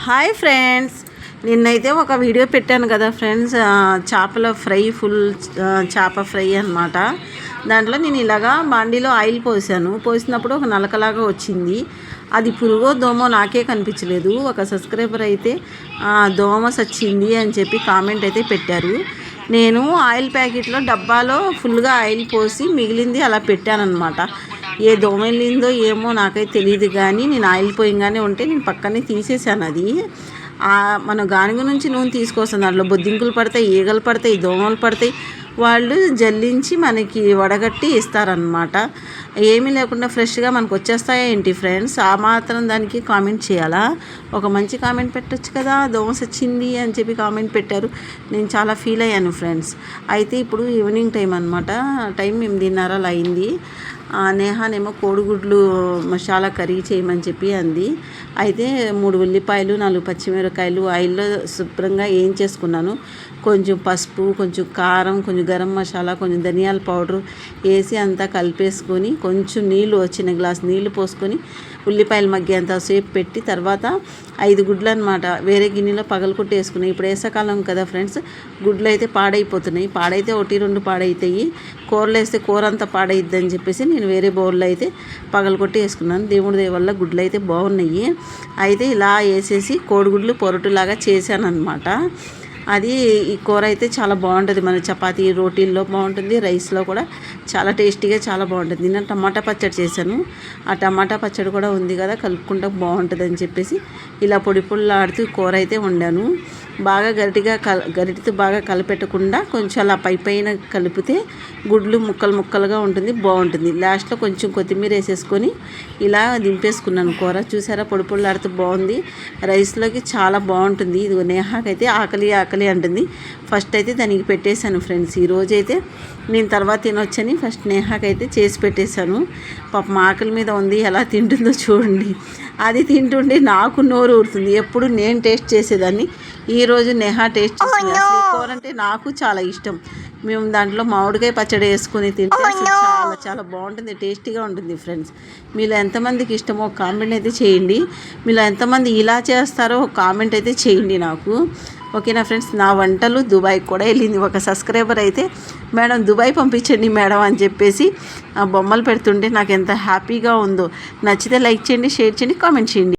Hi friends, నిన్నైతే ఒక video పెట్టాను కదా ఫ్రెండ్స్, చేపల ఫ్రై, ఫుల్ చేప ఫ్రై అనమాట. దాంట్లో నేను ఇలాగా బాండీలో ఆయిల్ పోసినప్పుడు ఒక నలకలాగా వచ్చింది. అది పురుగో దోమో నాకే కనిపించలేదు. ఒక సబ్స్క్రైబర్ అయితే దోమ సచ్చింది అని చెప్పి కామెంట్ అయితే పెట్టారు. నేను ఆయిల్ ప్యాకెట్లో డబ్బాలో ఫుల్గా ఆయిల్ పోసి మిగిలింది అలా పెట్టానన్నమాట. ఏ దోమ వెళ్ళిందో ఏమో నాకైతే తెలియదు, కానీ నేను ఆయిల్ పోయంగానే ఉంటే నేను పక్కనే తీసేసాను. అది మన గానుగ నుంచి నూనె తీసుకొస్తాను. దాంట్లో బొద్దింకులు పడతాయి, ఈగలు పడతాయి, దోమలు పడతాయి. వాళ్ళు జల్లించి మనకి వడగట్టి ఇస్తారనమాట. ఏమీ లేకుండా ఫ్రెష్గా మనకు వచ్చేస్తాయా ఏంటి ఫ్రెండ్స్? ఆ మాత్రం దానికి కామెంట్ చేయాలా? ఒక మంచి కామెంట్ పెట్టచ్చు కదా. దోమ వచ్చింది అని చెప్పి కామెంట్ పెట్టారు. నేను చాలా ఫీల్ అయ్యాను ఫ్రెండ్స్. అయితే ఇప్పుడు ఈవినింగ్ టైం అనమాట. టైం 8:30 అలా అయింది. నేహానేమో కోడిగుడ్లు మసాలా కర్రీ చేయమని చెప్పి అంది. అయితే 3 ఉల్లిపాయలు, 4 పచ్చిమిరపకాయలు ఆయిల్లో శుభ్రంగా చేసుకున్నాను. కొంచెం పసుపు, కొంచెం కారం, కొంచెం గరం మసాలా, కొంచెం ధనియాల పౌడర్ వేసి అంతా కలిపేసుకొని కొంచెం నీళ్ళు, చిన్న గ్లాస్ నీళ్ళు పోసుకొని ఉల్లిపాయలు మగ్గేంత సేపు పెట్టి తర్వాత 5 గుడ్లు అనమాట వేరే గిన్నెలో పగలకొట్టి వేసుకున్నాయి. ఇప్పుడు వేసవకాలం కదా ఫ్రెండ్స్, గుడ్లు అయితే పాడైపోతున్నాయి. పాడైతే 1-2 పాడైతాయి. కూరలు వేస్తే కూర అంతా పాడైద్ది అని చెప్పేసి నేను వేరే బౌల్లో అయితే పగలకొట్టి వేసుకున్నాను. దేవుడి దయ వల్ల గుడ్లు అయితే బాగున్నాయి. అయితే ఇలా వేసేసి కోడిగుడ్లు పొరటులాగా చేశాను అనమాట. అది ఈ కూర అయితే చాలా బాగుంటుంది. మన చపాతీ, రోటీల్లో బాగుంటుంది, రైస్లో కూడా చాలా టేస్టీగా చాలా బాగుంటుంది. నేను టమాటా పచ్చడి చేశాను. ఆ టమాటా పచ్చడి కూడా ఉంది కదా, కలుపుకుంటే బాగుంటుంది అని చెప్పేసి ఇలా పొడి పొడిలాడుతూ కూర అయితే వండాను. బాగా గరిటితో బాగా కలిపెట్టకుండా కొంచెం అలా పైన కలిపితే గుడ్లు ముక్కలుగా ఉంటుంది, బాగుంటుంది. లాస్ట్లో కొంచెం కొత్తిమీర వేసేసుకొని ఇలా దింపేసుకున్నాను. కూర చూసారా, పొడి పొడిలాడుతూ బాగుంది. రైస్లోకి చాలా బాగుంటుంది. ఇది నేహాకైతే ఆకలి అంటుంది. ఫస్ట్ అయితే దానికి పెట్టేశాను ఫ్రెండ్స్. ఈరోజైతే నేను తర్వాత తినొచ్చని ఫస్ట్ నేహాకైతే చేసి పెట్టేశాను. పాపం ఆకలి మీద ఉంది, ఎలా తింటుందో చూడండి. అది తింటుంటే నాకు నోరు ఊరుతుంది. ఎప్పుడు నేను టేస్ట్ చేసేదాన్ని, ఈరోజు నేహా టేస్ట్ చేసింది. కూర అంటే నాకు చాలా ఇష్టం. మేము దాంట్లో మామిడికాయ పచ్చడి వేసుకొని తింటే చాలా చాలా బాగుంటుంది, టేస్టీగా ఉంటుంది ఫ్రెండ్స్. మీలో ఎంతమందికి ఇష్టమో కామెంట్ అయితే చేయండి. మీలో ఎంతమంది ఇలా చేస్తారో కామెంట్ అయితే చేయండి నాకు. ఓకేనా ఫ్రెండ్స్? నా వంటలు దుబాయ్కి కూడా వెళ్ళింది. ఒక సబ్స్క్రైబర్ అయితే మేడం దుబాయ్ పంపించండి మేడం అని చెప్పేసి బొమ్మలు పెడుతుంటే నాకు ఎంత హ్యాపీగా ఉందో. నచ్చితే లైక్ చేయండి, షేర్ చేయండి, కామెంట్ చేయండి.